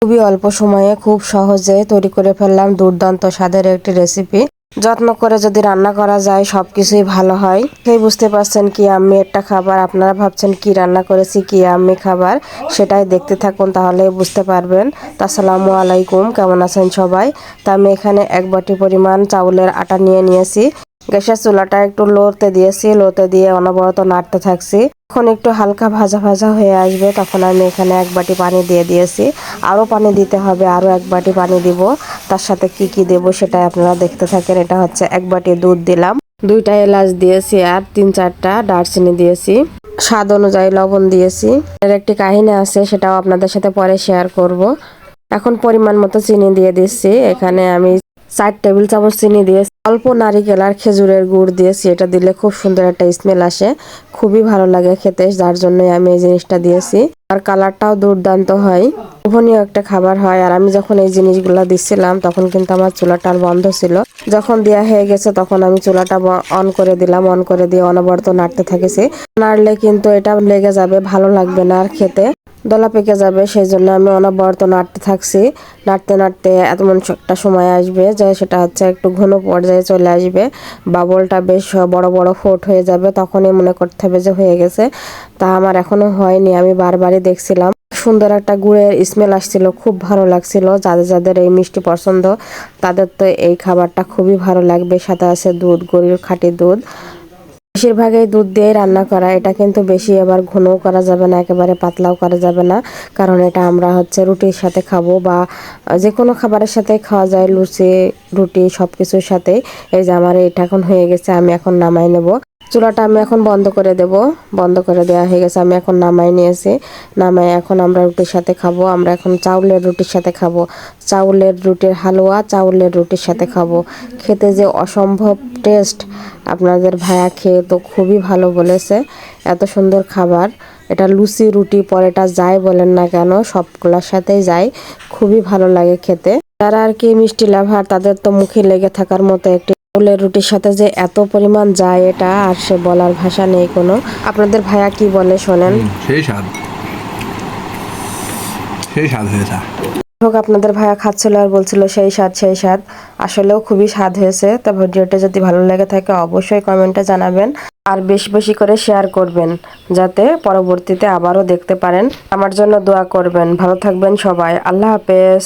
খুবই অল্প সময়ে খুব সহজে তৈরি করে ফেললাম দুর্দান্ত স্বাদের একটি রেসিপি। যত্ন করে যদি রান্না করা যায় সবকিছুই ভালো হয়। সেই বুঝতে পারছেন কি আমি একটা খাবার, আপনারা ভাবছেন কি রান্না করেছি কি আমি খাবার, সেটাই দেখতে থাকুন তাহলে বুঝতে পারবেন। আসসালামু আলাইকুম, কেমন আছেন সবাই? তা আমি এখানে 1 বাটি পরিমাণ চাউলের আটা নিয়েছি। গ্যাসের চুলাটা একটু লোতে দিয়েছি, লোতে দিয়ে অনবরত নাড়তে থাকছি। যখন একটু হালকা ভাজা ভাজা হয়ে আসবে তখন আমি এখানে 1 বাটি পানি দিয়ে দিয়েছি। আরও পানি দিতে হবে, আরও 1 বাটি পানি দিব। তার সাথে কি কি দেব সেটাই আপনারা দেখতে থাকেন। এটা হচ্ছে 1 বাটি দুধ দিলাম, 2টা এলাচ দিয়েছি আর 3-4টা দারচিনি দিয়েছি। স্বাদ অনুযায়ী লবণ দিয়েছি। এর একটি কাহিনী আছে, সেটাও আপনাদের সাথে পরে শেয়ার করব। এখন পরিমাণ মতো চিনি দিয়ে দিচ্ছি। এখানে আমি 4 টেবিল চামচ চিনি দিয়েছি। অল্প নারিকেল আর খেজুরের গুড় দিয়েছি, এটা দিলে খুব সুন্দর একটা স্মেল আসে, খুবই ভালো লাগে খেতে, যার জন্য আমি এই জিনিসটা দিয়েছি। আর কালারটাও দুর্দান্ত হয়, লোভনীয় একটা খাবার হয়। আর আমি যখন এই জিনিসগুলো দিচ্ছিলাম তখন কিন্তু আমার চুলাটা বন্ধ ছিল। যখন দেওয়া হয়ে গেছে তখন আমি চুলাটা অন করে দিলাম, অন করে দিয়ে অনবরত নাড়তে থাকেছি। নাড়লে কিন্তু এটা লেগে যাবে, ভালো লাগবে না আর খেতে, দলা পেকে যাবে। সেই জন্য আমি অনবরত নাড়তে থাকছি। নাড়তে নাড়তে এমন একটা সময় আসবে যে সেটা হচ্ছে একটু ঘন পর্যায়ে চলে আসবে, বাবলটা বেশ বড় বড় ফোট হয়ে যাবে, তখনই মনে করতে হবে যে হয়ে গেছে। তা আমার এখনো হয়নি, আমি বারবারই দেখছিলাম। সুন্দর একটা গুড়ের স্মেল আসছিল, খুব ভালো লাগছিল। যাদের যাদের এই মিষ্টি পছন্দ তাদের তো এই খাবারটা খুবই ভালো লাগবে। সাথে আছে দুধ, গরুর খাঁটি দুধ। বেশিরভাগই দুধ দিয়ে রান্না করা, এটা কিন্তু বেশি আবার ঘনও করা যাবে না, একেবারে পাতলাও করা যাবে না, কারণ এটা আমরা হচ্ছে রুটির সাথে খাবো বা যে কোনো খাবারের সাথে খাওয়া যায়, লুচি রুটি সব কিছুর সাথে। এই যে আমার এটা এখন হয়ে গেছে, আমি এখন নামাই নেব। চুলাটা আমি এখন বন্ধ করে দেব, বন্ধ করে দেওয়া হয়ে গেছে। আমি এখন নামাই নিয়েছি, নামাই এখন আমরা রুটির সাথে খাবো। আমরা এখন চাউলের রুটির সাথে খাবো, চাউলের রুটির হালুয়া চাউলের রুটির সাথে খাবো। খেতে যে অসম্ভব টেস্ট, আপনাদের ভাইয়া খেয়ে তো খুবই ভালো বলেছে। এত সুন্দর খাবার, এটা লুচি রুটি পরোটা যাই বলেন না কেন সবগুলোর সাথেই যায়, খুবই ভালো লাগে খেতে। যারা আর কি মিষ্টি লাভার তাদের তো মুখে লেগে থাকার মতো একটি চাউলের রুটির সাথে যে এত পরিমাণ যায় এটা আর সে বলার ভাষা নেই কোনো। আপনাদের ভাইয়া কি বলে শোনেন। সেই স্বাদ, সেই স্বাদ হয়েছে। হোক, আপনাদের ভাইয়া খাচ্ছিল আর বলছিল সেই স্বাদ সেই স্বাদ, আসলেও খুবই স্বাদ হয়েছে। তা ভিডিওটা যদি ভালো লেগে থাকে অবশ্যই কমেন্টে জানাবেন আর বেশি বেশি করে শেয়ার করবেন, যাতে পরবর্তীতে আবারও দেখতে পারেন। আমার জন্য দোয়া করবেন। ভালো থাকবেন সবাই, আল্লাহ হাফেজ।